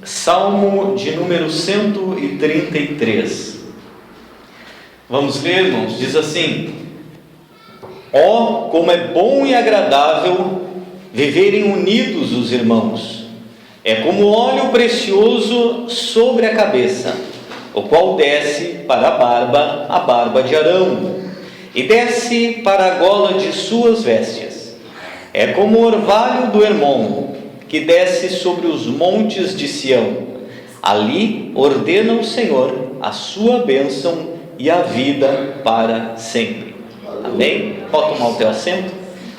Salmo de número 133. Vamos ler, irmãos? Diz assim: ó, como é bom e agradável viverem unidos os irmãos. É como óleo precioso sobre a cabeça, o qual desce para a barba de Arão, e desce para a gola de suas vestes. É como o orvalho do Hermon, que desce sobre os montes de Sião. Ali ordena o Senhor a sua bênção e a vida para sempre. Amém? Pode tomar o teu assento?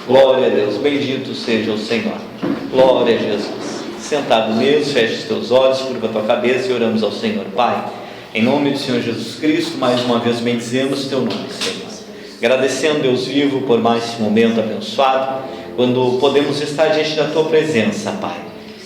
Glória a Deus, bendito seja o Senhor. Glória a Jesus. Sentado mesmo, feche os teus olhos, curva a tua cabeça e oramos ao Senhor. Pai, em nome do Senhor Jesus Cristo, mais uma vez bendizemos teu nome, Senhor. Agradecendo, Deus vivo, por mais esse momento abençoado, quando podemos estar diante da tua presença, Pai.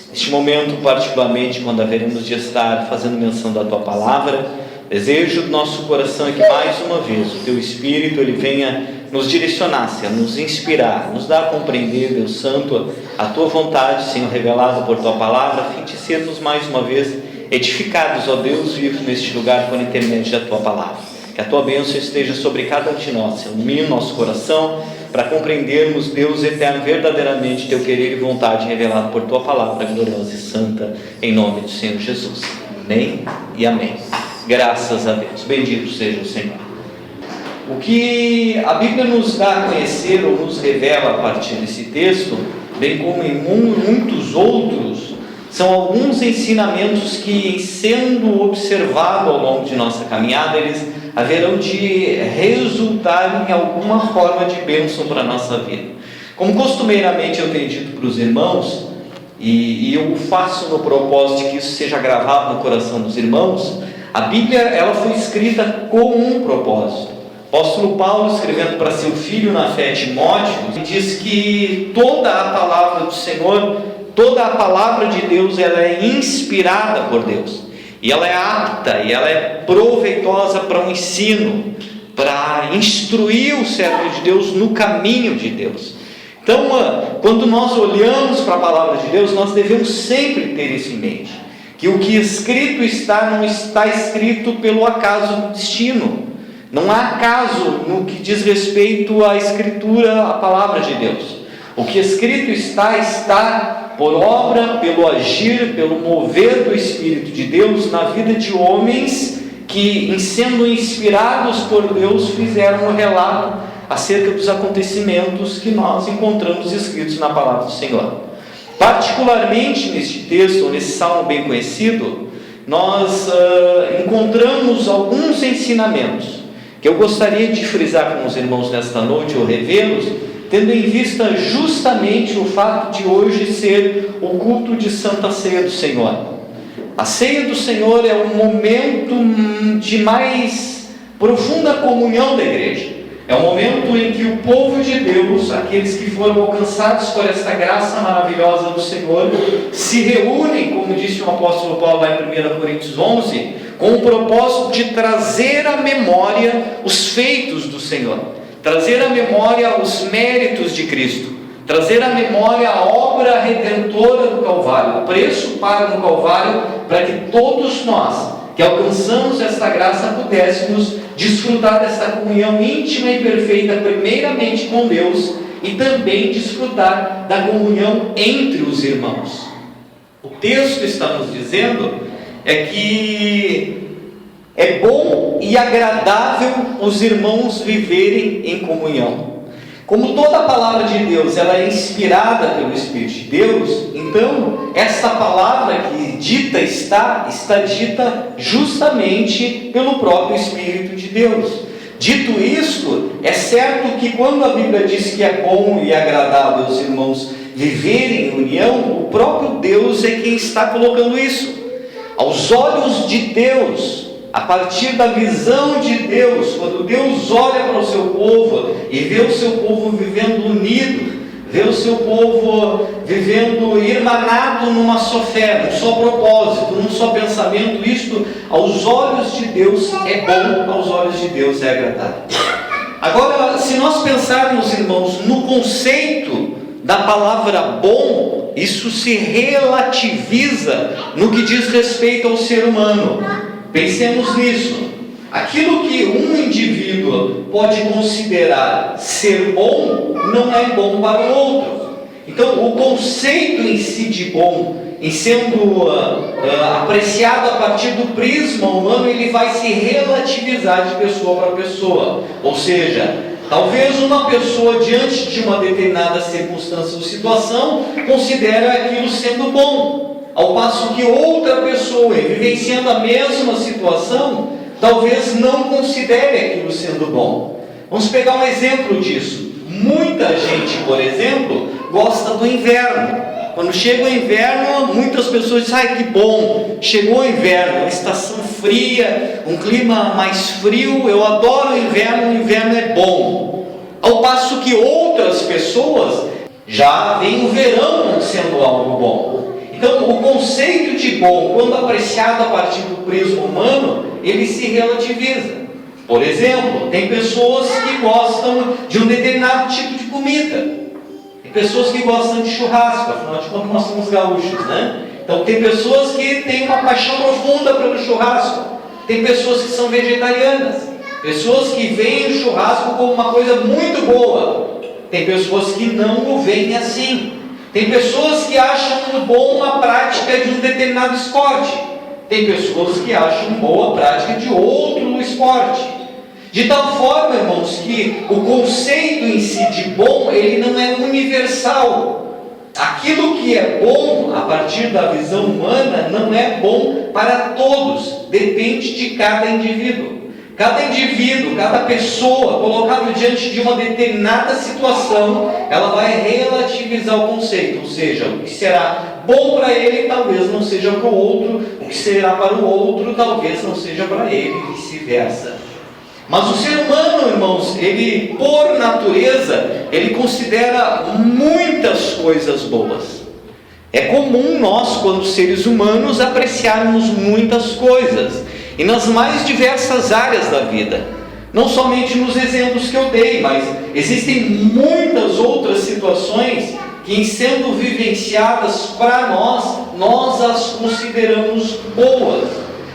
Neste momento, particularmente, quando haveremos de estar fazendo menção da tua palavra, desejo do nosso coração é que mais uma vez o teu Espírito ele venha nos direcionar, Senhor, nos inspirar, nos dar a compreender, Deus Santo, a tua vontade, Senhor, revelada por tua palavra, a fim de sermos mais uma vez edificados, ó Deus vivo, neste lugar por intermédio da tua palavra. Que a tua bênção esteja sobre cada um de nós, ilumine nosso coração para compreendermos, Deus eterno, verdadeiramente teu querer e vontade revelado por tua palavra gloriosa e santa, em nome do Senhor Jesus. Amém e amém. Graças a Deus, bendito seja o Senhor. O que a Bíblia nos dá a conhecer ou nos revela a partir desse texto, bem como em muitos outros, são alguns ensinamentos que, sendo observados ao longo de nossa caminhada, eles haverão de resultar em alguma forma de bênção para a nossa vida. Como costumeiramente eu tenho dito para os irmãos, e eu faço no propósito de que isso seja gravado no coração dos irmãos, a Bíblia ela foi escrita com um propósito. O apóstolo Paulo, escrevendo para seu filho na fé, Timóteo, diz que toda a palavra do Senhor, toda a palavra de Deus, ela é inspirada por Deus. E ela é apta, e ela é proveitosa para o ensino, para instruir o servo de Deus no caminho de Deus. Então, quando nós olhamos para a palavra de Deus, nós devemos sempre ter isso em mente, que o que escrito está, não está escrito pelo acaso do destino. Não há acaso no que diz respeito à escritura, à palavra de Deus. O que escrito está por obra, pelo agir, pelo mover do Espírito de Deus na vida de homens que, em sendo inspirados por Deus, fizeram um relato acerca dos acontecimentos que nós encontramos escritos na palavra do Senhor. Particularmente neste texto, nesse salmo bem conhecido, nós encontramos alguns ensinamentos que eu gostaria de frisar com os irmãos nesta noite, ou revê-los, tendo em vista justamente o fato de hoje ser o culto de Santa Ceia do Senhor. A Ceia do Senhor é um momento de mais profunda comunhão da igreja. É um momento em que o povo de Deus, aqueles que foram alcançados por esta graça maravilhosa do Senhor, se reúnem, como disse o apóstolo Paulo lá em 1 Coríntios 11, com o propósito de trazer à memória os feitos do Senhor, trazer à memória os méritos de Cristo, trazer à memória a obra redentora do Calvário, o preço pago no Calvário, para que todos nós que alcançamos esta graça pudéssemos desfrutar desta comunhão íntima e perfeita, primeiramente com Deus, e também desfrutar da comunhão entre os irmãos. O texto está nos dizendo que é bom e agradável os irmãos viverem em comunhão. Como toda a palavra de Deus ela é inspirada pelo Espírito de Deus, então esta palavra que está dita justamente pelo próprio Espírito de Deus. Dito isto, é certo que quando a Bíblia diz que é bom e agradável os irmãos viverem em união, o próprio Deus é quem está colocando isso. Aos olhos de Deus, a partir da visão de Deus, quando Deus olha para o seu povo e vê o seu povo vivendo unido, vê o seu povo vivendo irmanado numa só fé, num só propósito, num só pensamento, isto aos olhos de Deus é bom, aos olhos de Deus é agradável. Agora, se nós pensarmos, irmãos, no conceito da palavra bom, bom, isso se relativiza no que diz respeito ao ser humano. Pensemos nisso. Aquilo que um indivíduo pode considerar ser bom, não é bom para o outro. Então, o conceito em si de bom, em sendo apreciado a partir do prisma humano, ele vai se relativizar de pessoa para pessoa. Ou seja, talvez uma pessoa, diante de uma determinada circunstância ou situação, considere aquilo sendo bom, ao passo que outra pessoa, vivenciando a mesma situação, talvez não considere aquilo sendo bom. Vamos pegar um exemplo disso. Muita gente, por exemplo, gosta do inverno. Quando chega o inverno, muitas pessoas dizem: ai, que bom, chegou o inverno, uma estação fria, um clima mais frio, eu adoro o inverno é bom. Ao passo que outras pessoas já veem o verão sendo algo bom. Então, o conceito de bom, quando apreciado a partir do prisma humano, ele se relativiza. Por exemplo, tem pessoas que gostam de um determinado tipo de comida. Tem pessoas que gostam de churrasco, afinal de contas nós somos gaúchos, né? Então tem pessoas que têm uma paixão profunda pelo churrasco. Tem pessoas que são vegetarianas. Pessoas que veem o churrasco como uma coisa muito boa. Tem pessoas que não o veem assim. Tem pessoas que acham bom a prática de um determinado esporte. Tem pessoas que acham boa a prática de outro esporte. De tal forma, irmãos, que o conceito em si de bom, ele não é universal. Aquilo que é bom, a partir da visão humana, não é bom para todos. Depende de cada indivíduo. Cada indivíduo, cada pessoa colocado diante de uma determinada situação, ela vai relativizar o conceito. Ou seja, o que será bom para ele, talvez não seja para o outro. O que será para o outro, talvez não seja para ele, e vice-versa. Mas o ser humano, irmãos, ele, por natureza, ele considera muitas coisas boas. É comum nós, quando seres humanos, apreciarmos muitas coisas, e nas mais diversas áreas da vida. Não somente nos exemplos que eu dei, mas existem muitas outras situações que, em sendo vivenciadas para nós as consideramos boas.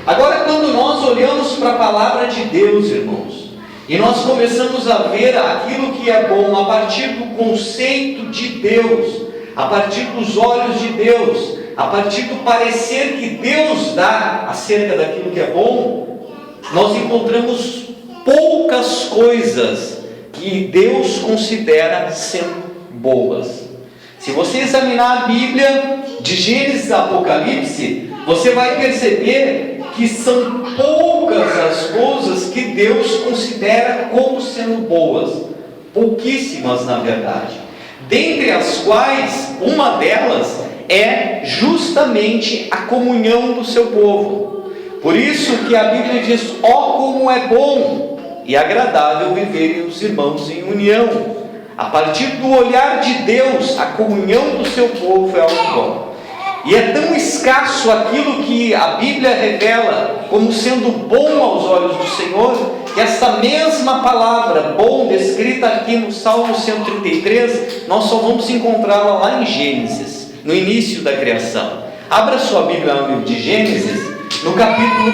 Agora, quando nós olhamos para a palavra de Deus, irmãos, e nós começamos a ver aquilo que é bom a partir do conceito de Deus, a partir dos olhos de Deus, a partir do parecer que Deus dá acerca daquilo que é bom, nós encontramos poucas coisas que Deus considera sendo boas. Se você examinar a Bíblia, de Gênesis a Apocalipse, você vai perceber que são poucas as coisas que Deus considera como sendo boas. Pouquíssimas, na verdade. Dentre as quais, uma delas é justamente a comunhão do seu povo. Por isso que a Bíblia diz: ó, como é bom e agradável viverem os irmãos em união. A partir do olhar de Deus, a comunhão do seu povo é algo bom. E é tão escasso aquilo que a Bíblia revela como sendo bom aos olhos do Senhor, que essa mesma palavra bom, descrita aqui no Salmo 133, nós só vamos encontrá-la lá em Gênesis, no início da criação. Abra sua Bíblia no livro de Gênesis, no capítulo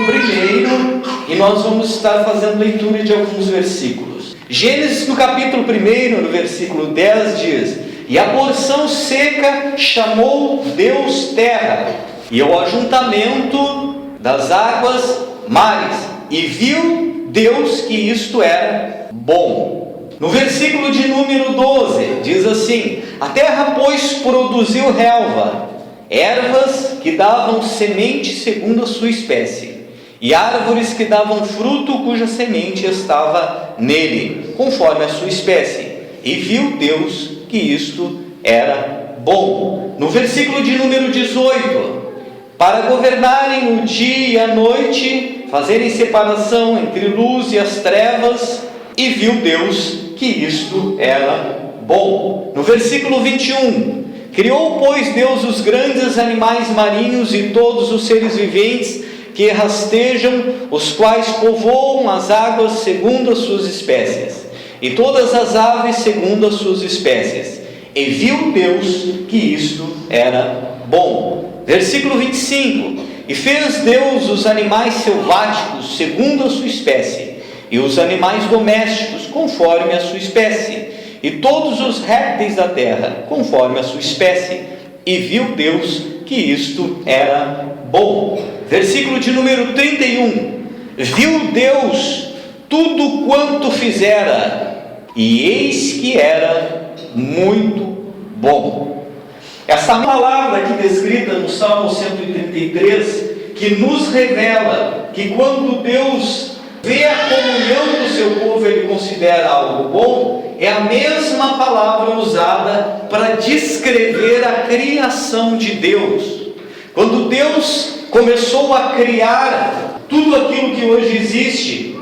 1, e nós vamos estar fazendo leitura de alguns versículos. Gênesis, no capítulo 1, no versículo 10, diz: e a porção seca chamou Deus terra, e ao ajuntamento das águas mares, e viu Deus que isto era bom. No versículo de número 12, diz assim: a terra, pois, produziu relva, ervas que davam semente segundo a sua espécie, e árvores que davam fruto cuja semente estava nele, conforme a sua espécie. E viu Deus que isto era bom. No versículo de número 18: para governarem o dia e a noite, fazerem separação entre luz e as trevas, e viu Deus que isto era bom. No versículo 21: criou, pois, Deus os grandes animais marinhos e todos os seres viventes que rastejam, os quais povoam as águas segundo as suas espécies, e todas as aves segundo as suas espécies. E viu Deus que isto era bom. Versículo 25: E fez Deus os animais selváticos segundo a sua espécie, e os animais domésticos conforme a sua espécie, e todos os répteis da terra conforme a sua espécie. E viu Deus que isto era bom. Versículo de número 31: Viu Deus tudo quanto fizera, e eis que era muito bom. Essa palavra aqui descrita no Salmo 133, que nos revela que quando Deus vê a comunhão do seu povo, Ele considera algo bom, é a mesma palavra usada para descrever a criação de Deus. Quando Deus começou a criar tudo aquilo que hoje existe,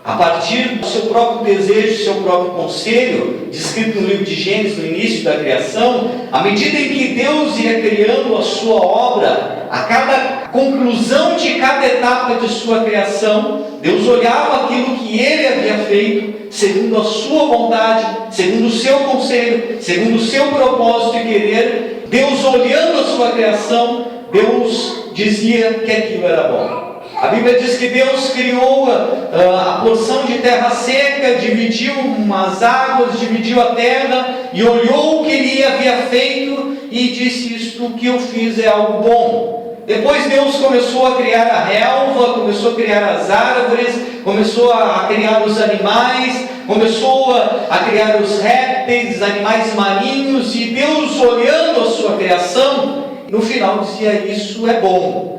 a partir do seu próprio desejo, do seu próprio conselho, descrito no livro de Gênesis, no início da criação, à medida em que Deus ia criando a sua obra, a cada conclusão de cada etapa de sua criação, Deus olhava aquilo que Ele havia feito, segundo a sua vontade, segundo o seu conselho, segundo o seu propósito e querer. Deus olhando a sua criação, Deus dizia que aquilo era bom. A Bíblia diz que Deus criou a porção de terra seca, dividiu as águas, dividiu a terra, e olhou o que Ele havia feito e disse: isto que eu fiz é algo bom. Depois Deus começou a criar a relva, começou a criar as árvores, começou a criar os animais, começou a criar os répteis, animais marinhos, e Deus, olhando a sua criação, no final dizia: isso é bom.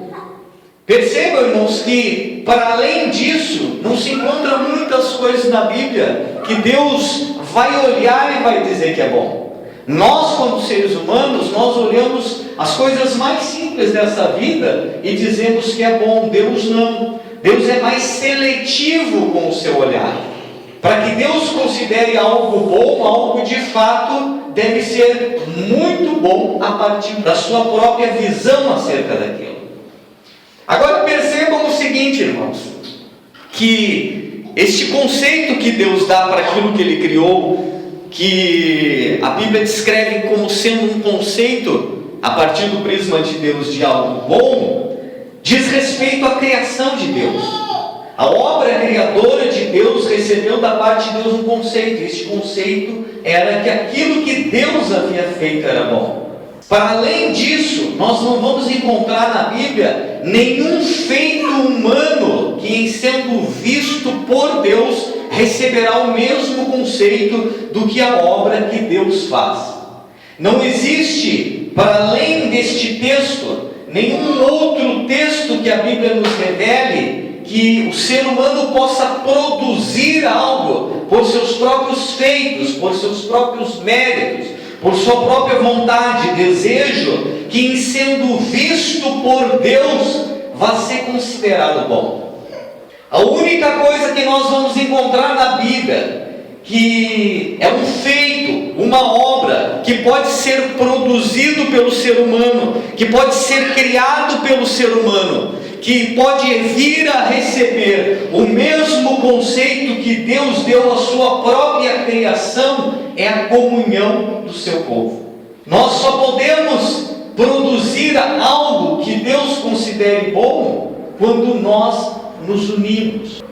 Percebam, irmãos, que para além disso, não se encontra muitas coisas na Bíblia que Deus vai olhar e vai dizer que é bom. Nós, como seres humanos, nós olhamos as coisas mais simples dessa vida e dizemos que é bom. Deus não. Deus é mais seletivo com o seu olhar. Para que Deus considere algo bom, algo de fato deve ser muito bom a partir da sua própria visão acerca daquilo. Agora percebam o seguinte, irmãos, que este conceito que Deus dá para aquilo que Ele criou, que a Bíblia descreve como sendo um conceito a partir do prisma de Deus de algo bom, diz respeito à criação de Deus. A obra criadora de Deus recebeu da parte de Deus um conceito. Este conceito era que aquilo que Deus havia feito era bom. Para além disso, nós não vamos encontrar na Bíblia nenhum feito humano que, em sendo visto por Deus, receberá o mesmo conceito do que a obra que Deus faz. Não existe, para além deste texto, nenhum outro texto que a Bíblia nos revele que o ser humano possa produzir algo por seus próprios feitos, por seus próprios méritos, por sua própria vontade, desejo, que em sendo visto por Deus, vai ser considerado bom. A única coisa que nós vamos encontrar na Bíblia, que é um feito, uma obra, que pode ser produzido pelo ser humano, que pode ser criado pelo ser humano, que pode vir a receber o mesmo conceito que Deus deu à sua própria criação, é a comunhão do seu povo. Nós só podemos produzir algo que Deus considere bom quando nós nos unimos.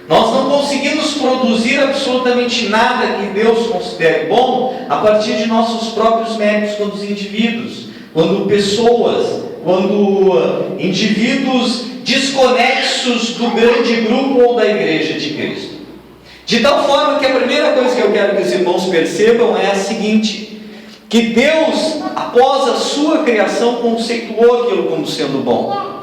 Nós não conseguimos produzir absolutamente nada que Deus considere bom a partir de nossos próprios méritos, quando os indivíduos, quando pessoas, quando indivíduos desconexos do grande grupo ou da igreja de Cristo. De tal forma que a primeira coisa que eu quero que os irmãos percebam é a seguinte: que Deus, após a sua criação, conceituou aquilo como sendo bom.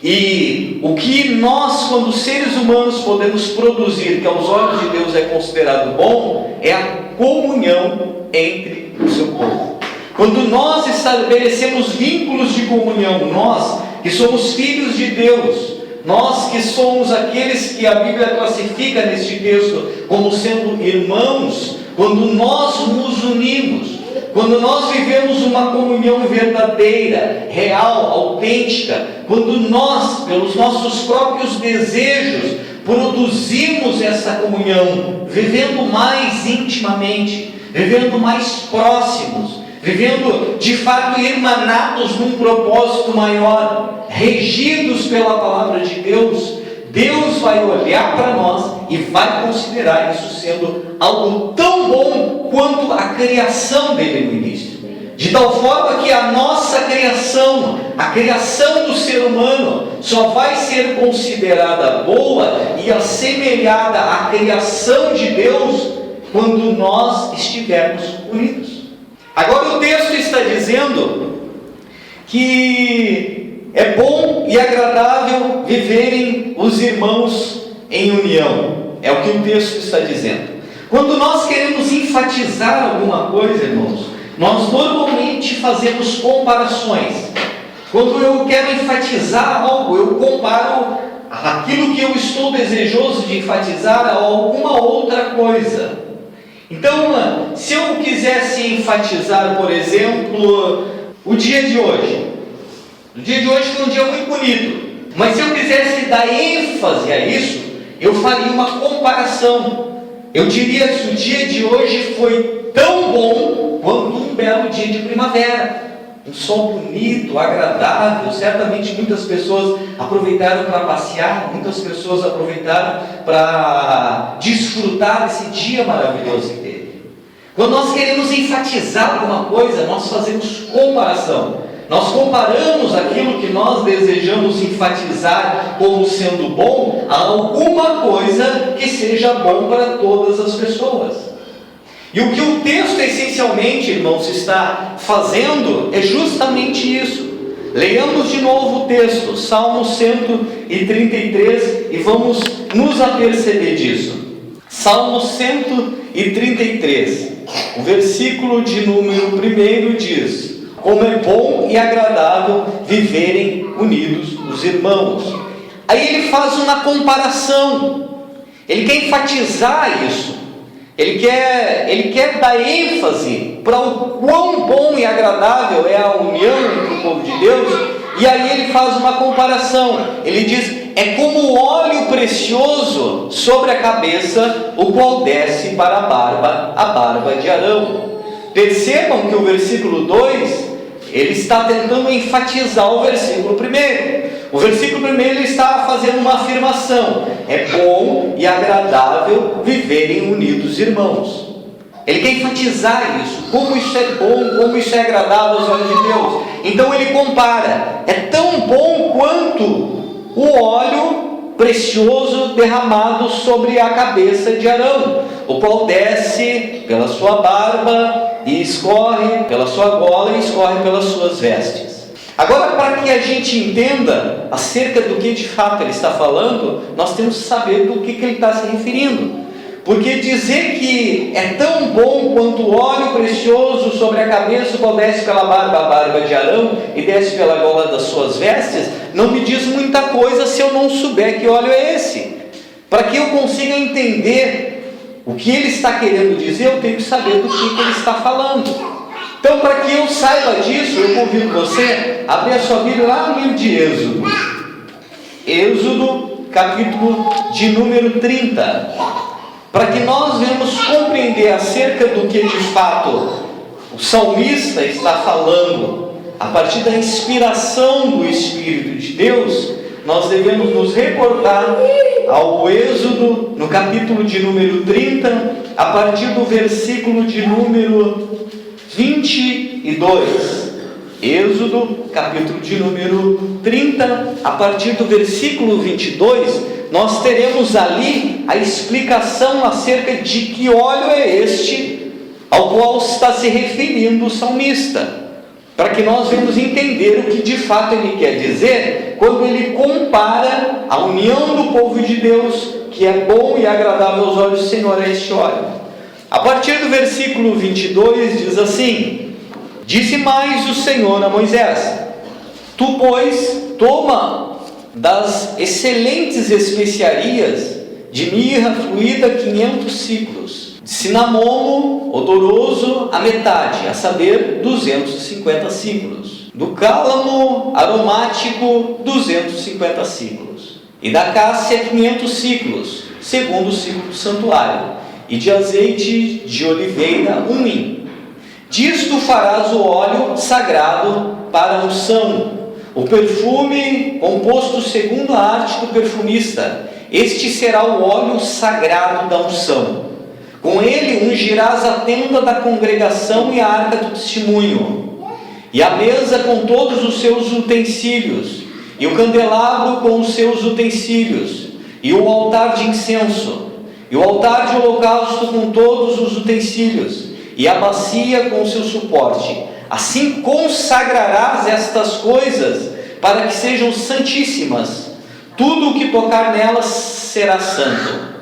E o que nós, quando seres humanos, podemos produzir, que aos olhos de Deus é considerado bom, é a comunhão entre o seu povo. Quando nós estabelecemos vínculos de comunhão, nós que somos filhos de Deus, nós que somos aqueles que a Bíblia classifica neste texto como sendo irmãos, quando nós nos unimos, quando nós vivemos uma comunhão verdadeira, real, autêntica, quando nós, pelos nossos próprios desejos, produzimos essa comunhão, vivendo mais intimamente, vivendo mais próximos, vivendo de fato irmanados num propósito maior, regidos pela palavra de Deus, Deus vai olhar para nós e vai considerar isso sendo algo tão bom quanto a criação dele no início. De tal forma que a nossa criação, a criação do ser humano, só vai ser considerada boa e assemelhada à criação de Deus quando nós estivermos unidos. Agora o texto está dizendo que é bom e agradável viverem os irmãos em união. É o que o texto está dizendo. Quando nós queremos enfatizar alguma coisa, irmãos, nós normalmente fazemos comparações. Quando eu quero enfatizar algo, eu comparo aquilo que eu estou desejoso de enfatizar a alguma outra coisa. Então, se eu quisesse enfatizar, por exemplo, o dia de hoje. O dia de hoje foi um dia muito bonito. Mas se eu quisesse dar ênfase a isso, eu faria uma comparação. Eu diria que o dia de hoje foi tão bom quanto um belo dia de primavera. Um sol bonito, agradável. Certamente muitas pessoas aproveitaram para passear, muitas pessoas aproveitaram para desfrutar desse dia maravilhoso que teve. Quando nós queremos enfatizar alguma coisa, nós fazemos comparação. Nós comparamos aquilo que nós desejamos enfatizar como sendo bom a alguma coisa que seja bom para todas as pessoas. E o que o texto essencialmente, irmãos, está fazendo é justamente isso. Leiamos de novo o texto, Salmo 133, e vamos nos aperceber disso. Salmo 133, o versículo de número 1 diz: como é bom e agradável viverem unidos os irmãos. Aí ele faz uma comparação, ele quer enfatizar isso. Ele quer dar ênfase para o quão bom e agradável é a união entre o povo de Deus. E aí ele faz uma comparação. Ele diz: é como óleo precioso sobre a cabeça, o qual desce para a barba de Arão. Percebam que o versículo 2, ele está tentando enfatizar o versículo 1. O versículo 1 ele está fazendo uma afirmação: é bom e agradável viverem unidos irmãos. Ele quer enfatizar isso, como isso é bom, como isso é agradável aos olhos de Deus. Então ele compara: é tão bom quanto o óleo precioso derramado sobre a cabeça de Arão, o qual desce pela sua barba e escorre pela sua gola e escorre pelas suas vestes. Agora, para que a gente entenda acerca do que de fato ele está falando, nós temos que saber do que ele está se referindo. Porque dizer que é tão bom quanto o óleo precioso sobre a cabeça, qual desce pela barba, a barba de Arão, e desce pela gola das suas vestes, não me diz muita coisa se eu não souber que óleo é esse. Para que eu consiga entender o que ele está querendo dizer, eu tenho que saber do que ele está falando. Então, para que eu saiba disso, eu convido você a abrir a sua Bíblia lá no livro de Êxodo. Êxodo, capítulo de número 30. Para que nós venhamos compreender acerca do que de fato o salmista está falando, a partir da inspiração do Espírito de Deus, nós devemos nos reportar ao Êxodo, no capítulo de número 30, a partir do versículo de número 22. Êxodo, capítulo de número 30, a partir do versículo 22, nós teremos ali a explicação acerca de que óleo é este ao qual está se referindo o salmista, para que nós venhamos entender o que de fato ele quer dizer quando ele compara a união do povo de Deus, que é bom e agradável aos olhos do Senhor, a este óleo. A partir do versículo 22 diz assim: disse mais o Senhor a Moisés: tu, pois, toma das excelentes especiarias de mirra fluída 500 ciclos, de cinamomo odoroso a metade, a saber 250 ciclos, do cálamo aromático 250 ciclos, e da cássia 500 ciclos, segundo o ciclo do santuário, e de azeite de oliveira 1 hin. Disto farás o óleo sagrado para a unção, o perfume composto segundo a arte do perfumista. Este será o óleo sagrado da unção. Com ele ungirás a tenda da congregação e a arca do testemunho, e a mesa com todos os seus utensílios, e o candelabro com os seus utensílios, e o altar de incenso, e o altar de holocausto com todos os utensílios, e a bacia com o seu suporte. Assim consagrarás estas coisas, para que sejam santíssimas. Tudo o que tocar nelas será santo.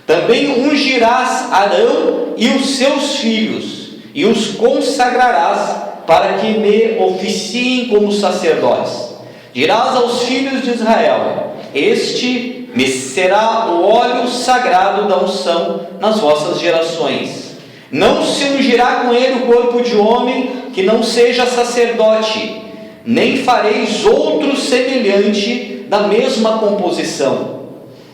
Também ungirás Arão e os seus filhos, e os consagrarás, para que me oficiem como sacerdotes. Dirás aos filhos de Israel: este me será o óleo sagrado da unção nas vossas gerações. Não se ungirá com ele o corpo de homem que não seja sacerdote, nem fareis outro semelhante da mesma composição.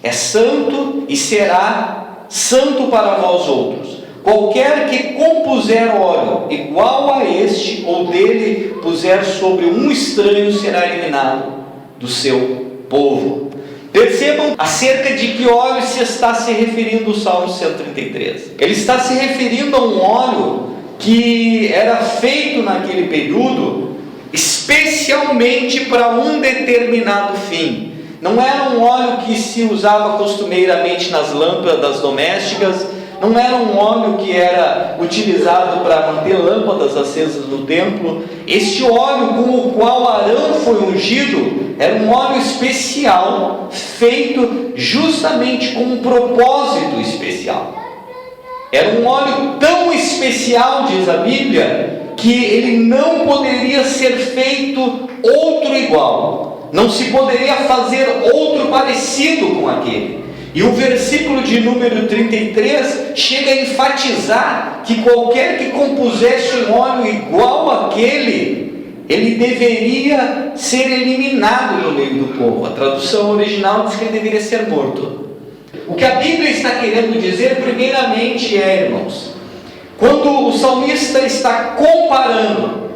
É santo e será santo para vós outros. Qualquer que compuser óleo igual a este, ou dele puser sobre um estranho, será eliminado do seu povo. Percebam acerca de que óleo se está se referindo o Salmo 133. Ele está se referindo a um óleo que era feito naquele período especialmente para um determinado fim. Não era um óleo que se usava costumeiramente nas lâmpadas domésticas, não era um óleo que era utilizado para manter lâmpadas acesas no templo. Este óleo com o qual Arão foi ungido era um óleo especial, feito justamente com um propósito especial. Era um óleo tão especial, diz a Bíblia, que ele não poderia ser feito outro igual. Não se poderia fazer outro parecido com aquele. E o versículo de número 33 chega a enfatizar que qualquer que compusesse um óleo igual àquele, ele deveria ser eliminado do meio do povo. A tradução original diz que ele deveria ser morto. O que a Bíblia está querendo dizer, primeiramente, irmãos, quando o salmista está comparando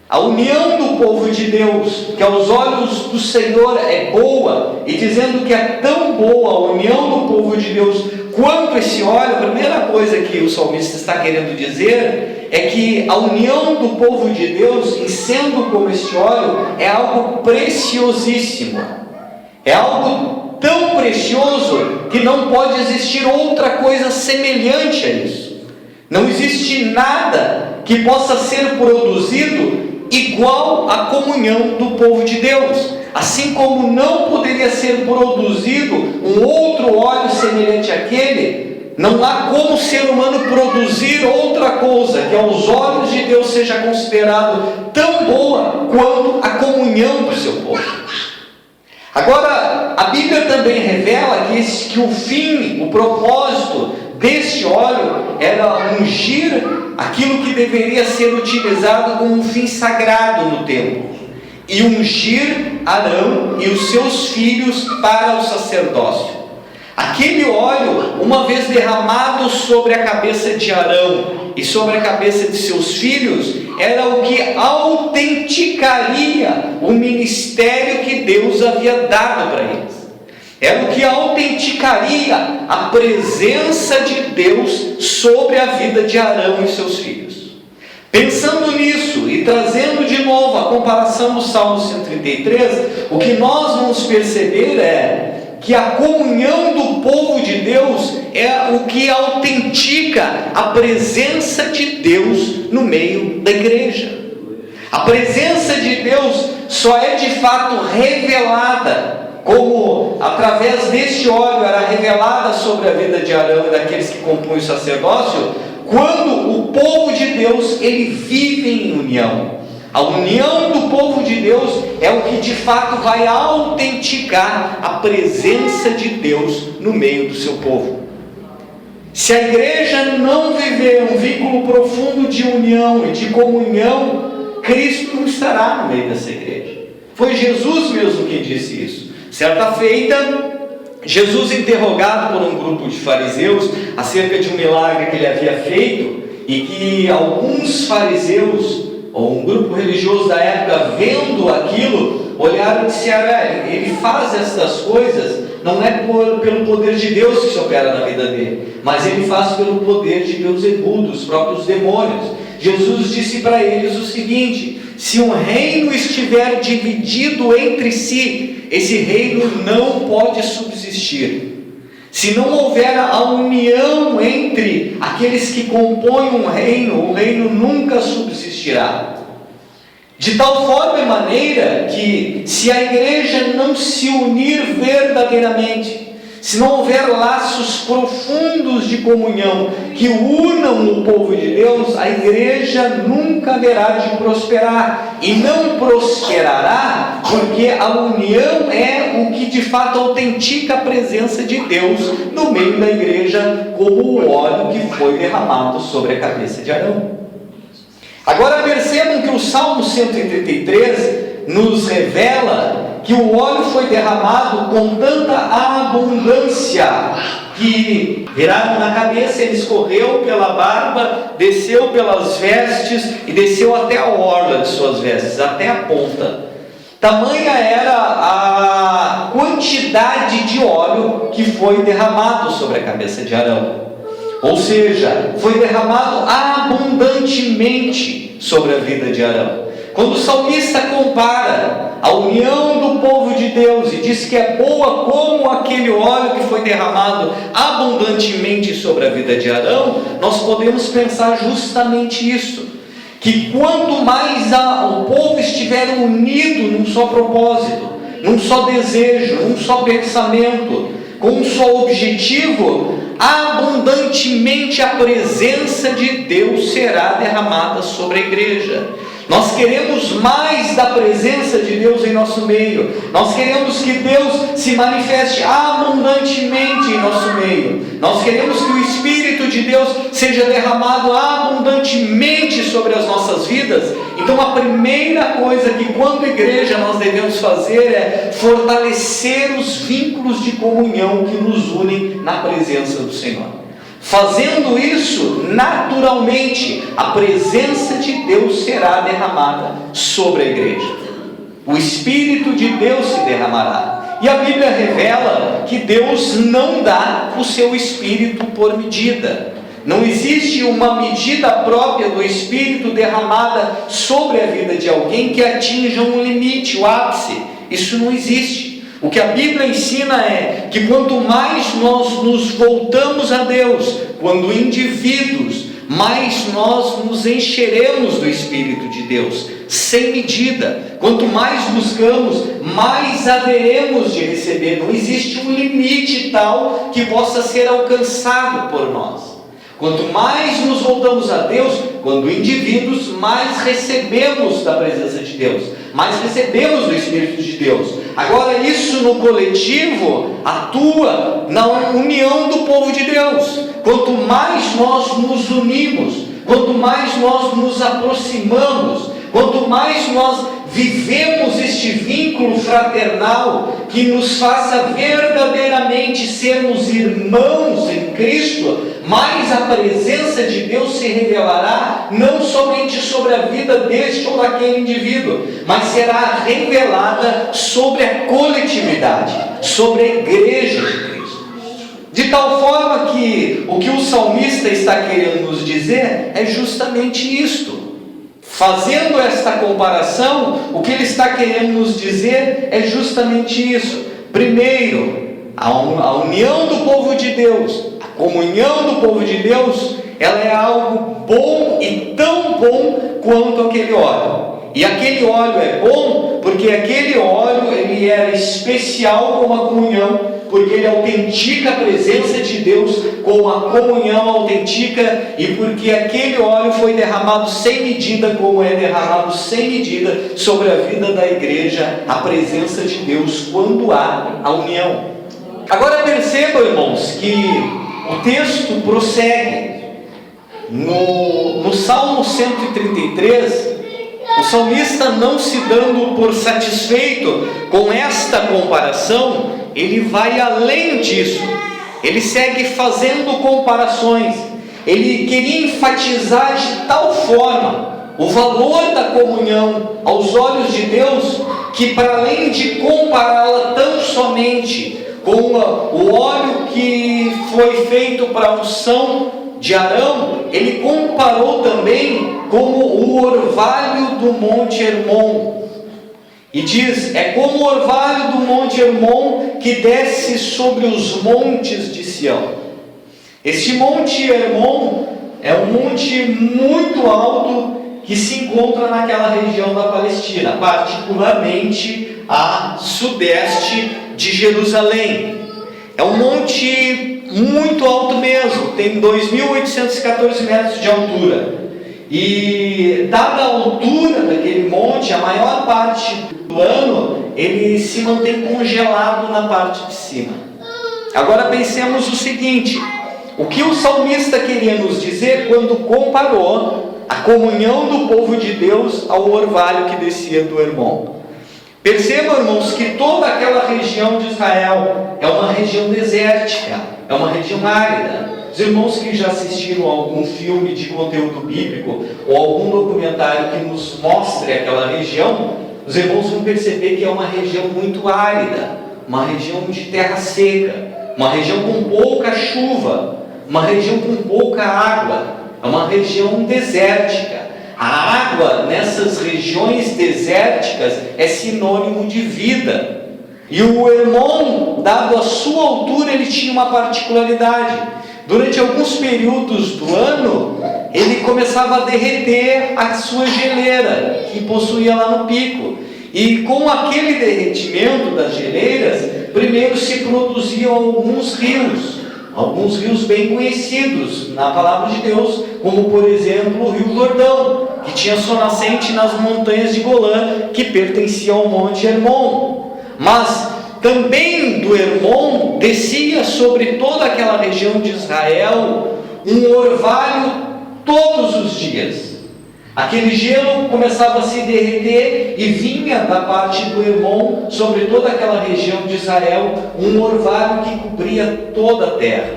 a união do povo de Deus, que aos olhos do Senhor é boa, e dizendo que é tão boa a união do povo de Deus quanto esse óleo, a primeira coisa que o salmista está querendo dizer é que a união do povo de Deus, em sendo como este óleo, é algo preciosíssimo, é algo tão precioso que não pode existir outra coisa semelhante a isso. Não existe nada que possa ser produzido igual à comunhão do povo de Deus. Assim como não poderia ser produzido um outro óleo semelhante àquele, não há como o ser humano produzir outra coisa que aos olhos de Deus seja considerado tão boa quanto a comunhão do seu povo. Agora, a Bíblia também revela que o fim, o propósito deste óleo era ungir aquilo que deveria ser utilizado como um fim sagrado no templo, e ungir Arão e os seus filhos para o sacerdócio. Aquele óleo, uma vez derramado sobre a cabeça de Arão e sobre a cabeça de seus filhos, era o que autenticaria o ministério que Deus havia dado para eles. Era o que autenticaria a presença de Deus sobre a vida de Arão e seus filhos. Pensando nisso e trazendo de novo a comparação do Salmo 133, o que nós vamos perceber é que a comunhão do povo de Deus é o que autentica a presença de Deus no meio da igreja. A presença de Deus só é de fato revelada, como através deste óleo era revelada sobre a vida de Arão e daqueles que compunham o sacerdócio, quando o povo de Deus ele vive em união. A união do povo de Deus é o que de fato vai autenticar a presença de Deus no meio do seu povo. Se a igreja não viver um vínculo profundo de união e de comunhão, Cristo não estará no meio dessa igreja. Foi Jesus mesmo quem disse isso. Certa feita, Jesus, interrogado por um grupo de fariseus acerca de um milagre que ele havia feito, e que alguns fariseus, ou um grupo religioso da época, vendo aquilo, olharam e disseram: ele faz estas coisas, não é pelo poder de Deus que se opera na vida dele, mas ele faz pelo poder de Beelzebul, dos próprios demônios. Jesus disse para eles o seguinte: se um reino estiver dividido entre si, esse reino não pode subsistir. Se não houver a união entre aqueles que compõem um reino, o reino nunca subsistirá. De tal forma e maneira que, se a igreja não se unir verdadeiramente, se não houver laços profundos de comunhão que unam o povo de Deus, a igreja nunca haverá de prosperar. E não prosperará porque a união é o que de fato autentica a presença de Deus no meio da igreja, como o óleo que foi derramado sobre a cabeça de Arão. Agora percebam que o Salmo 133 nos revela que o óleo foi derramado com tanta abundância que viraram na cabeça, ele escorreu pela barba, desceu pelas vestes e desceu até a orla de suas vestes, até a ponta. Tamanha era a quantidade de óleo que foi derramado sobre a cabeça de Arão. Ou seja, foi derramado abundantemente sobre a vida de Arão. Quando o salmista compara a união do povo de Deus e diz que é boa como aquele óleo que foi derramado abundantemente sobre a vida de Arão, nós podemos pensar justamente isso, que quanto mais o povo estiver unido num só propósito, num só desejo, num só pensamento, com um só objetivo, abundantemente a presença de Deus será derramada sobre a igreja. Nós queremos mais da presença de Deus em nosso meio. Nós queremos que Deus se manifeste abundantemente em nosso meio. Nós queremos que o Espírito de Deus seja derramado abundantemente sobre as nossas vidas. Então a primeira coisa que, quando igreja, nós devemos fazer é fortalecer os vínculos de comunhão que nos unem na presença do Senhor. Fazendo isso, naturalmente, a presença de Deus será derramada sobre a igreja. O Espírito de Deus se derramará. E a Bíblia revela que Deus não dá o seu Espírito por medida. Não existe uma medida própria do Espírito derramada sobre a vida de alguém que atinja um limite, o ápice. Isso não existe. O que a Bíblia ensina é que quanto mais nós nos voltamos a Deus, quando indivíduos, mais nós nos encheremos do Espírito de Deus, sem medida. Quanto mais buscamos, mais haveremos de receber. Não existe um limite tal que possa ser alcançado por nós. Quanto mais nos voltamos a Deus, quando indivíduos, mais recebemos da presença de Deus, mais recebemos do Espírito de Deus. Agora, isso no coletivo atua na união do povo de Deus. Quanto mais nós nos unimos, quanto mais nós nos aproximamos, quanto mais nós vivemos este vínculo fraternal que nos faça verdadeiramente sermos irmãos em Cristo, mais a presença de Deus se revelará não somente sobre a vida deste ou daquele indivíduo, mas será revelada sobre a coletividade, sobre a igreja de Cristo. De tal forma que o o salmista está querendo nos dizer é justamente isto. Fazendo esta comparação, o que ele está querendo nos dizer é justamente isso. Primeiro, a união do povo de Deus, a comunhão do povo de Deus, ela é algo bom e tão bom quanto aquele óleo. E aquele óleo é bom porque aquele óleo ele era especial com a comunhão, porque ele autentica a presença de Deus com a comunhão autentica, e porque aquele óleo foi derramado sem medida, como é derramado sem medida sobre a vida da igreja, a presença de Deus quando há a união. Agora percebam, irmãos, que o texto prossegue. No Salmo 133, o salmista, não se dando por satisfeito com esta comparação, ele vai além disso. Ele segue fazendo comparações. Ele queria enfatizar de tal forma o valor da comunhão aos olhos de Deus, que para além de compará-la tão somente com o óleo que foi feito para a unção de Arão, ele comparou também como o orvalho do Monte Hermon. E diz, é como o orvalho do Monte Hermon que desce sobre os montes de Sião. Este Monte Hermon é um monte muito alto que se encontra naquela região da Palestina, particularmente a sudeste de Jerusalém. É um monte muito alto mesmo, tem 2.814 metros de altura. E dada a altura daquele monte, a maior parte do ano ele se mantém congelado na parte de cima. Agora pensemos o seguinte: o que o salmista queria nos dizer quando comparou a comunhão do povo de Deus ao orvalho que descia do Hermon? Percebam, irmãos, que toda aquela região de Israel é uma região desértica, é uma região árida. Os irmãos que já assistiram a algum filme de conteúdo bíblico ou algum documentário que nos mostre aquela região, os irmãos vão perceber que é uma região muito árida, uma região de terra seca, uma região com pouca chuva, uma região com pouca água, é uma região desértica. A água nessas regiões desérticas é sinônimo de vida. E o Hermon, dado a sua altura, ele tinha uma particularidade. Durante alguns períodos do ano, ele começava a derreter a sua geleira, que possuía lá no pico. E com aquele derretimento das geleiras, primeiro se produziam alguns rios bem conhecidos na palavra de Deus, como por exemplo o Rio Jordão, que tinha sua nascente nas montanhas de Golã, que pertencia ao Monte Hermon. Mas também do Hermon descia sobre toda aquela região de Israel um orvalho todos os dias. Aquele gelo começava a se derreter e vinha da parte do Hermon sobre toda aquela região de Israel um orvalho que cobria toda a terra.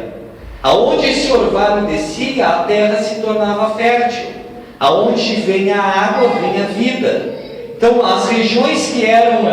Aonde esse orvalho descia, a terra se tornava fértil. Aonde vem a água, vem a vida. Então, as regiões que eram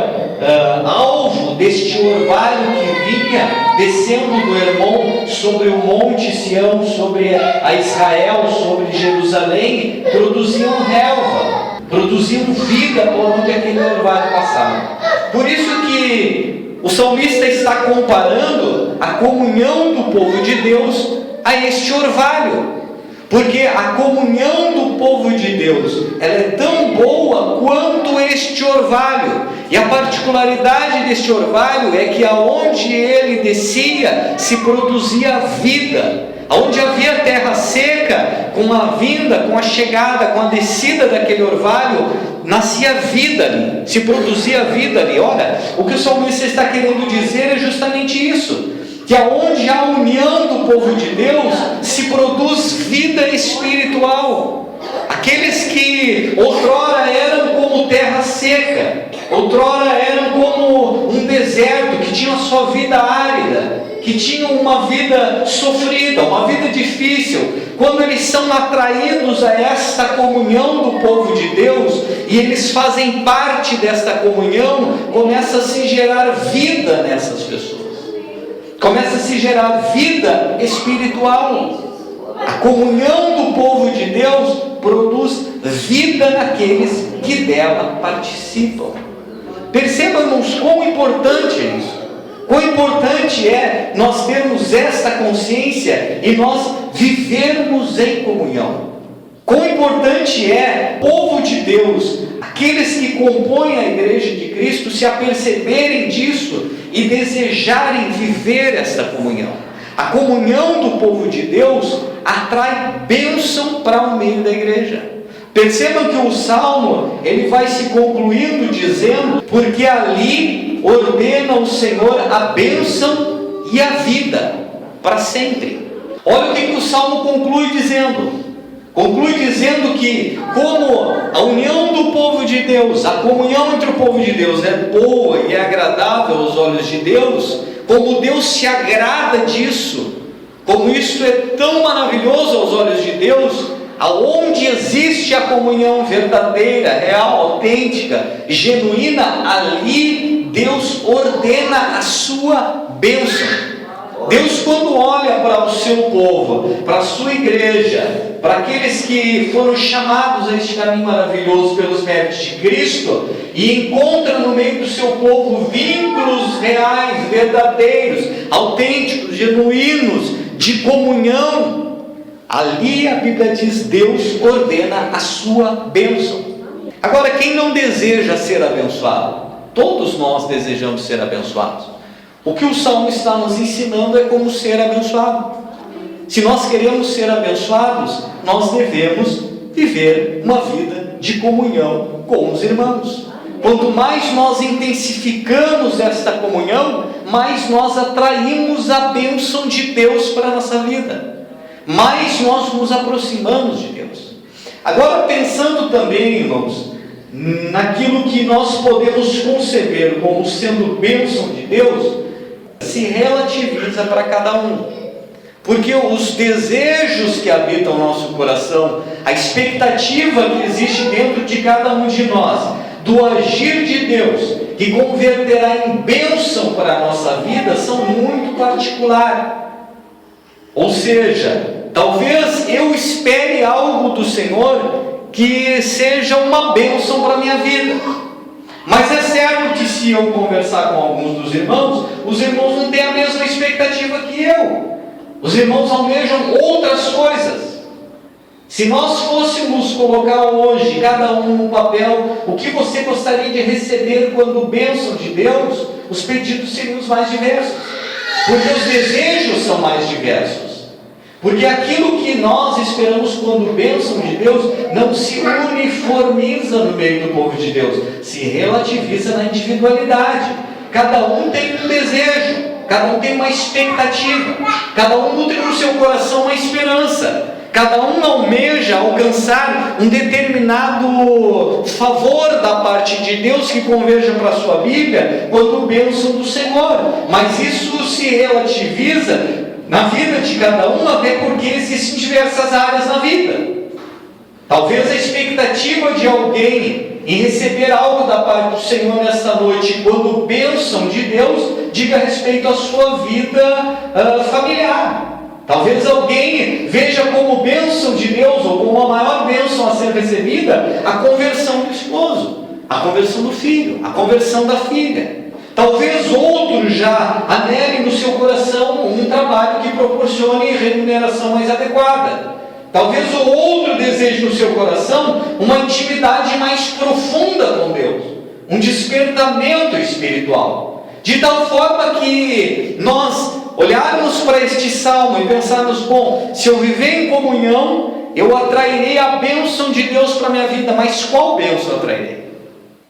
alvo deste orvalho que vinha descendo do Hermon sobre o Monte Sião, sobre a Israel, sobre Jerusalém, produziam relva, produziam vida por onde aquele orvalho passava. Por isso que o salmista está comparando a comunhão do povo de Deus a este orvalho. Porque a comunhão do povo de Deus, ela é tão boa quanto este orvalho. E a particularidade deste orvalho é que aonde ele descia, se produzia vida. Onde havia terra seca, com a vinda, com a chegada, com a descida daquele orvalho, nascia vida ali, se produzia vida ali. Olha, o que o salmista está querendo dizer é justamente isso, que aonde há a união do povo de Deus, se produz vida espiritual. Aqueles que outrora eram como terra seca, outrora eram como um deserto, que tinham a sua vida árida, que tinham uma vida sofrida, uma vida difícil, quando eles são atraídos a esta comunhão do povo de Deus, e eles fazem parte desta comunhão, começa a se gerar vida nessas pessoas. Começa a se gerar vida espiritual. A comunhão do povo de Deus produz vida naqueles que dela participam. Percebam, irmãos, quão importante é isso. Quão importante é nós termos esta consciência e nós vivermos em comunhão. Quão importante é o povo de Deus, aqueles que compõem a igreja de Cristo, se aperceberem disso e desejarem viver esta comunhão. A comunhão do povo de Deus atrai bênção para o meio da igreja. Percebam que o Salmo, ele vai se concluindo dizendo, porque ali ordena o Senhor a bênção e a vida para sempre. Olha o que o Salmo conclui dizendo. Conclui dizendo que, como a união do povo de Deus, a comunhão entre o povo de Deus é boa e é agradável aos olhos de Deus, como Deus se agrada disso, como isso é tão maravilhoso aos olhos de Deus, aonde existe a comunhão verdadeira, real, autêntica, genuína, ali Deus ordena a sua bênção. Deus, quando olha para o seu povo, para a sua igreja, para aqueles que foram chamados a este caminho maravilhoso pelos méritos de Cristo, e encontra no meio do seu povo vínculos reais, verdadeiros, autênticos, genuínos, de comunhão, ali a Bíblia diz: Deus ordena a sua bênção. Agora, quem não deseja ser abençoado? Todos nós desejamos ser abençoados. O que o Salmo está nos ensinando é como ser abençoado. Se nós queremos ser abençoados, nós devemos viver uma vida de comunhão com os irmãos. Quanto mais nós intensificamos esta comunhão, mais nós atraímos a bênção de Deus para a nossa vida, mais nós nos aproximamos de Deus. Agora, pensando também, irmãos, naquilo que nós podemos conceber como sendo bênção de Deus, se relativiza para cada um, porque os desejos que habitam o nosso coração, a expectativa que existe dentro de cada um de nós, do agir de Deus, que converterá em bênção para a nossa vida, são muito particulares. Ou seja, talvez eu espere algo do Senhor que seja uma bênção para a minha vida, mas é certo que se eu conversar com alguns dos irmãos, os irmãos não têm a mesma expectativa que eu. Os irmãos almejam outras coisas. Se nós fôssemos colocar hoje, cada um no papel, o que você gostaria de receber quando bênção de Deus, os pedidos seriam os mais diversos, porque os desejos são mais diversos. Porque aquilo que nós esperamos quando bênção de Deus não se uniformiza no meio do povo de Deus, se relativiza na individualidade. Cada um tem um desejo, cada um tem uma expectativa, cada um nutre no seu coração uma esperança, cada um almeja alcançar um determinado favor da parte de Deus que converja para a sua Bíblia quando bênção do Senhor. Mas isso se relativiza na vida de cada um, até porque existem diversas áreas na vida. Talvez a expectativa de alguém em receber algo da parte do Senhor nesta noite, quando bênção de Deus, diga respeito à sua vida familiar. Talvez alguém veja como bênção de Deus, ou como a maior bênção a ser recebida, a conversão do esposo, a conversão do filho, a conversão da filha. Talvez outro já anele no seu coração um trabalho que proporcione remuneração mais adequada. Talvez o outro deseje no seu coração uma intimidade mais profunda com Deus, um despertamento espiritual. De tal forma que nós olharmos para este salmo e pensarmos: bom, se eu viver em comunhão, eu atrairei a bênção de Deus para a minha vida. Mas qual bênção eu atrairei?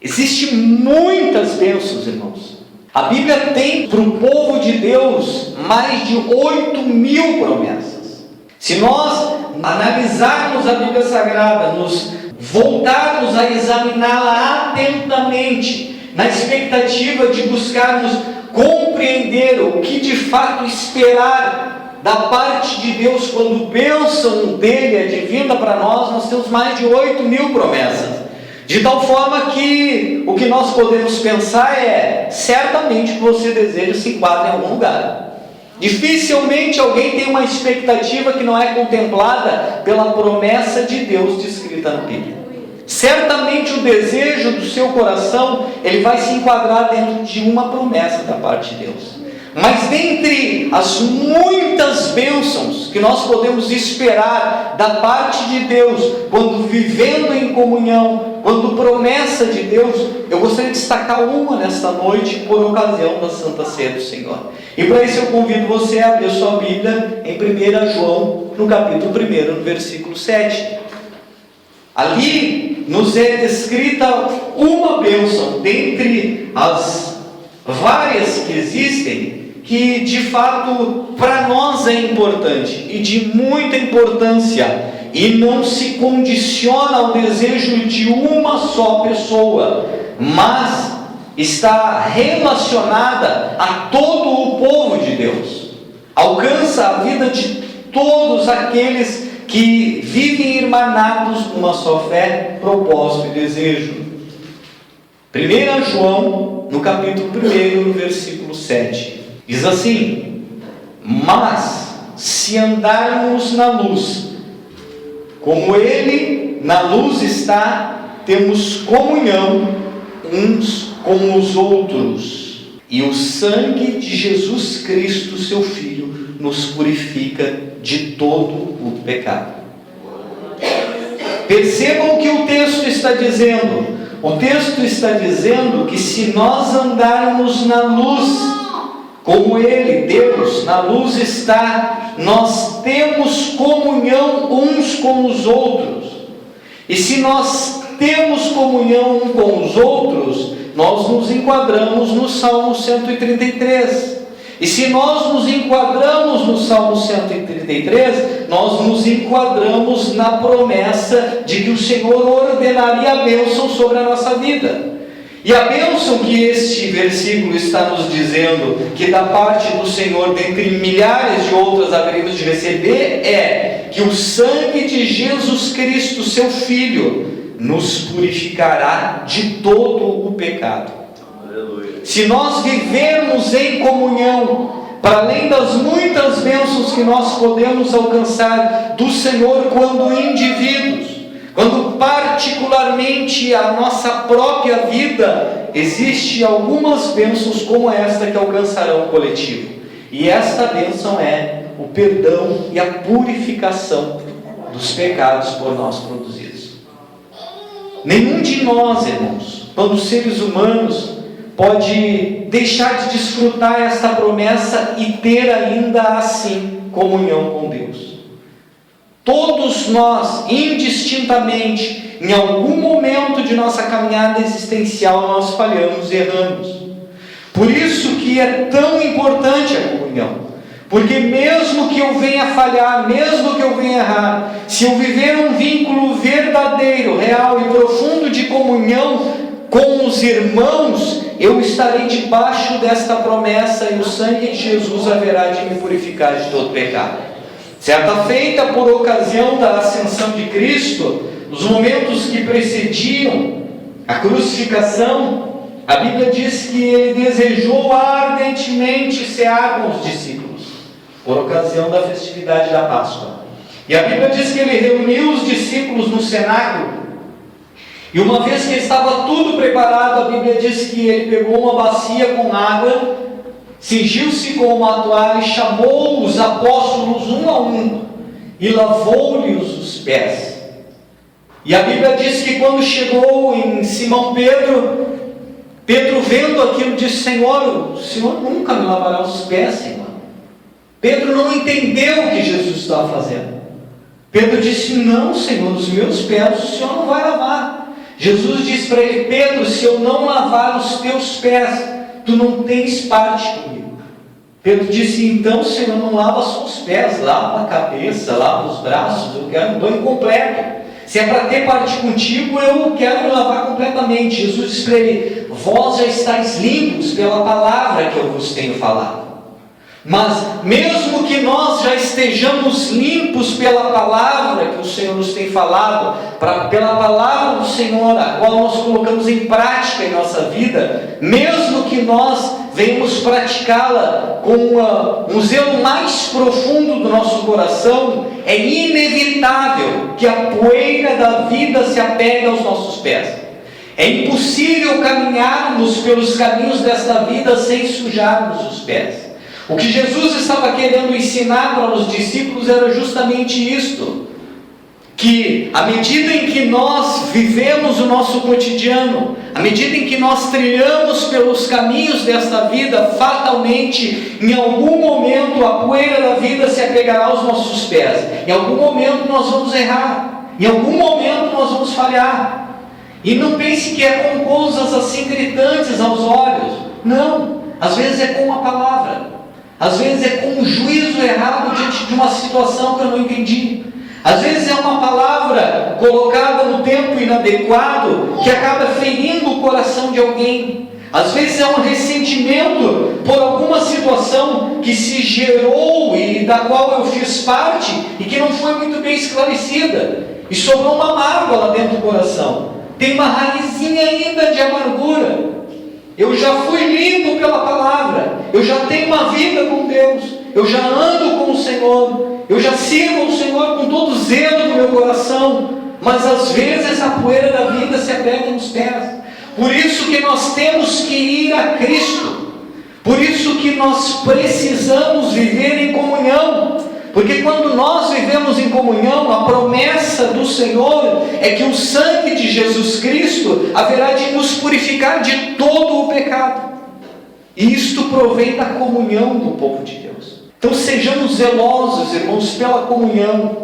Existem muitas bênçãos, irmãos. A Bíblia tem para o povo de Deus mais de 8.000 promessas. Se nós analisarmos a Bíblia Sagrada, nos voltarmos a examiná-la atentamente, na expectativa de buscarmos compreender o que de fato esperar da parte de Deus quando bênção dele é divina para nós, nós temos mais de 8.000 promessas. De tal forma que o que nós podemos pensar é: certamente que você deseja se enquadra em algum lugar. Dificilmente alguém tem uma expectativa que não é contemplada pela promessa de Deus descrita na Bíblia. Certamente o desejo do seu coração, ele vai se enquadrar dentro de uma promessa da parte de Deus. Mas dentre as muitas bênçãos que nós podemos esperar da parte de Deus, quando vivendo em comunhão, quando promessa de Deus, eu gostaria de destacar uma nesta noite, por ocasião da Santa Ceia do Senhor. E para isso eu convido você a abrir sua Bíblia em 1 João, no capítulo 1, no versículo 7. Ali nos é descrita uma bênção, dentre as várias que existem, que de fato para nós é importante e de muita importância, e não se condiciona ao desejo de uma só pessoa, mas está relacionada a todo o povo de Deus. Alcança a vida de todos aqueles que vivem irmanados numa só fé, propósito e desejo. 1 João, no capítulo 1, no versículo 7, diz assim: mas se andarmos na luz, como Ele na luz está, temos comunhão uns com os outros, e o sangue de Jesus Cristo, seu Filho, nos purifica de todo o pecado. Percebam o que o texto está dizendo. O texto está dizendo que se nós andarmos na luz, como Ele, Deus, na luz está, nós temos comunhão uns com os outros. E se nós temos comunhão uns com os outros, nós nos enquadramos no Salmo 133. E se nós nos enquadramos no Salmo 133, nós nos enquadramos na promessa de que o Senhor ordenaria a bênção sobre a nossa vida. E a bênção que este versículo está nos dizendo, que da parte do Senhor, dentre milhares de outras haveríamos de receber, é que o sangue de Jesus Cristo, seu Filho, nos purificará de todo o pecado. Se nós vivermos em comunhão, para além das muitas bênçãos que nós podemos alcançar do Senhor quando indivíduos, quando particularmente a nossa própria vida, existe algumas bênçãos como esta que alcançarão o coletivo. E esta bênção é o perdão e a purificação dos pecados por nós produzidos. Nenhum de nós, irmãos, quando seres humanos, pode deixar de desfrutar esta promessa e ter ainda assim comunhão com Deus. Todos nós, indistintamente, em algum momento de nossa caminhada existencial, nós falhamos e erramos. Por isso que é tão importante a comunhão. Porque mesmo que eu venha falhar, mesmo que eu venha errar, se eu viver um vínculo verdadeiro, real e profundo de comunhão com os irmãos, eu estarei debaixo desta promessa e o sangue de Jesus haverá de me purificar de todo pecado. Certa feita, por ocasião da ascensão de Cristo, nos momentos que precediam a crucificação, a Bíblia diz que Ele desejou ardentemente cear com os discípulos, por ocasião da festividade da Páscoa. E a Bíblia diz que Ele reuniu os discípulos no cenáculo. E uma vez que estava tudo preparado, a Bíblia diz que Ele pegou uma bacia com água, cingiu-se com uma toalha e chamou os apóstolos um a um e lavou-lhes os pés. E a Bíblia diz que quando chegou em Simão Pedro, Pedro vendo aquilo disse: Senhor, o Senhor nunca me lavará os pés, Senhor. Pedro não entendeu o que Jesus estava fazendo. Pedro disse: não, Senhor, os meus pés o Senhor não vai lavar. Jesus disse para ele: Pedro, se eu não lavar os teus pés, tu não tens parte comigo. Pedro disse: então, Senhor, não lava só os pés, lava a cabeça, lava os braços, eu quero um banho completo. Se é para ter parte contigo, eu quero me lavar completamente. Jesus disse para ele: vós já estáis limpos pela palavra que eu vos tenho falado. Mas mesmo que nós já estejamos limpos pela palavra que o Senhor nos tem falado, pela palavra do Senhor, a qual nós colocamos em prática em nossa vida, mesmo que nós venhamos praticá-la com um zelo mais profundo do nosso coração, é inevitável que a poeira da vida se apegue aos nossos pés. É impossível caminharmos pelos caminhos desta vida sem sujarmos os pés. O que Jesus estava querendo ensinar para os discípulos era justamente isto: que à medida em que nós vivemos o nosso cotidiano, à medida em que nós trilhamos pelos caminhos desta vida, fatalmente, em algum momento, a poeira da vida se apegará aos nossos pés. Em algum momento nós vamos errar, em algum momento nós vamos falhar. E não pense que é com coisas assim gritantes aos olhos. Não, às vezes é com uma palavra. Às vezes é com um juízo errado diante de uma situação que eu não entendi. Às vezes é uma palavra colocada no tempo inadequado que acaba ferindo o coração de alguém. Às vezes é um ressentimento por alguma situação que se gerou e da qual eu fiz parte e que não foi muito bem esclarecida. E sobrou uma mágoa lá dentro do coração. Tem uma raizinha ainda de amargura. Eu já fui limpo pela palavra. Eu já tenho uma vida com Deus. Eu já ando com o Senhor. Eu já sirvo o Senhor com todo o zelo do meu coração. Mas às vezes a poeira da vida se apega nos pés. Por isso que nós temos que ir a Cristo. Por isso que nós precisamos viver em comunhão. Porque quando nós vivemos em comunhão, a promessa do Senhor é que o sangue de Jesus Cristo haverá de nos purificar de todo o pecado. E isto provém da comunhão do povo de Deus. Então sejamos zelosos, irmãos, pela comunhão.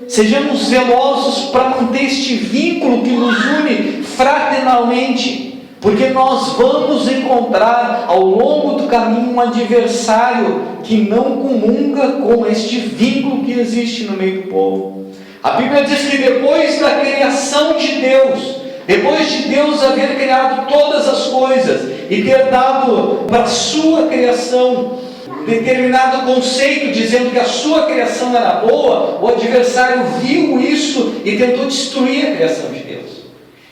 Sejamos zelosos para manter este vínculo que nos une fraternalmente, porque nós vamos encontrar ao longo do caminho um adversário que não comunga com este vínculo que existe no meio do povo. A Bíblia diz que depois da criação de Deus, depois de Deus haver criado todas as coisas e ter dado para a sua criação determinado conceito, dizendo que a sua criação era boa, o adversário viu isso e tentou destruir a criação de Deus.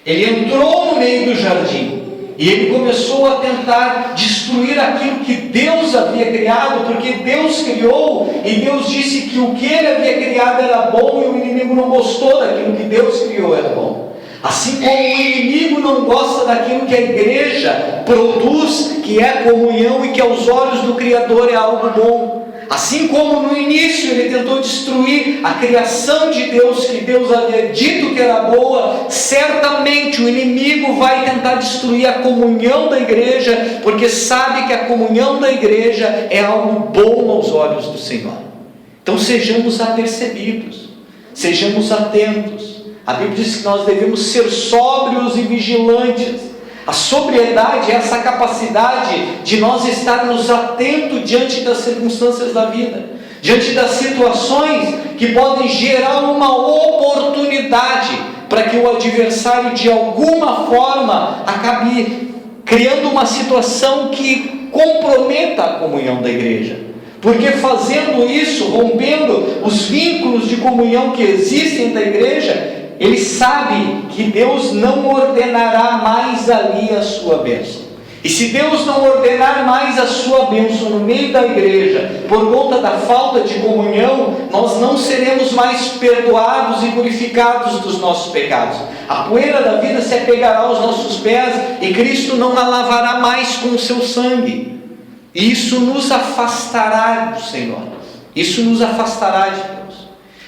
Ele entrou no meio do jardim e ele começou a tentar destruir aquilo que Deus havia criado, porque Deus criou e Deus disse que o que ele havia criado era bom e o inimigo não gostou daquilo que Deus criou era bom. Assim como o inimigo não gosta daquilo que a igreja produz, que é comunhão e que aos olhos do Criador é algo bom. Assim como no início ele tentou destruir a criação de Deus, que Deus havia dito que era boa, certamente o inimigo vai tentar destruir a comunhão da igreja, porque sabe que a comunhão da igreja é algo bom aos olhos do Senhor. Então sejamos apercebidos, sejamos atentos. A Bíblia diz que nós devemos ser sóbrios e vigilantes. A sobriedade é essa capacidade de nós estarmos atentos diante das circunstâncias da vida, diante das situações que podem gerar uma oportunidade para que o adversário de alguma forma acabe criando uma situação que comprometa a comunhão da igreja. Porque fazendo isso, rompendo os vínculos de comunhão que existem da igreja, ele sabe que Deus não ordenará mais ali a sua bênção. E se Deus não ordenar mais a sua bênção no meio da igreja, por conta da falta de comunhão, nós não seremos mais perdoados e purificados dos nossos pecados. A poeira da vida se apegará aos nossos pés e Cristo não a lavará mais com o seu sangue. E isso nos afastará do Senhor. Isso nos afastará de Deus.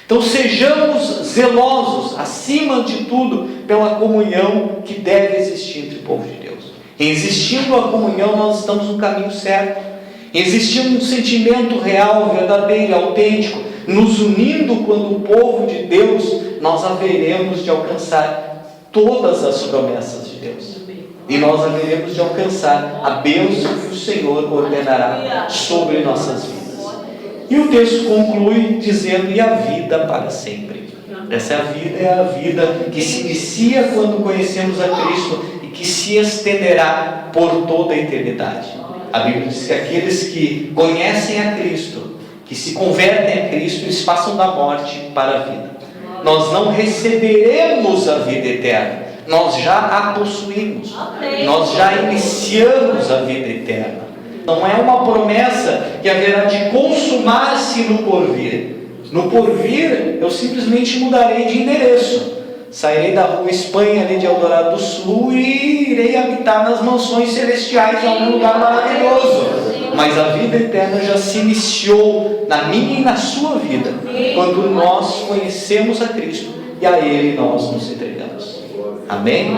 Então sejamos zelosos, acima de tudo, pela comunhão que deve existir entre o povo de Deus. Em existindo a comunhão, nós estamos no caminho certo. Em existindo um sentimento real, verdadeiro e autêntico, nos unindo quando o povo de Deus, nós haveremos de alcançar todas as promessas de Deus. E nós haveremos de alcançar a bênção que o Senhor ordenará sobre nossas vidas. E o texto conclui dizendo: e a vida para sempre. Essa é a vida que se inicia quando conhecemos a Cristo e que se estenderá por toda a eternidade. A Bíblia diz que aqueles que conhecem a Cristo, que se convertem a Cristo, eles passam da morte para a vida. Nós não receberemos a vida eterna, nós já a possuímos. Nós já iniciamos a vida eterna. Não é uma promessa que haverá de consumar-se no porvir. No porvir, eu simplesmente mudarei de endereço. Sairei da rua Espanha, ali de Eldorado do Sul, e irei habitar nas mansões celestiais, em algum lugar maravilhoso. Mas a vida eterna já se iniciou na minha e na sua vida, quando nós conhecemos a Cristo e a Ele nós nos entregamos. Amém?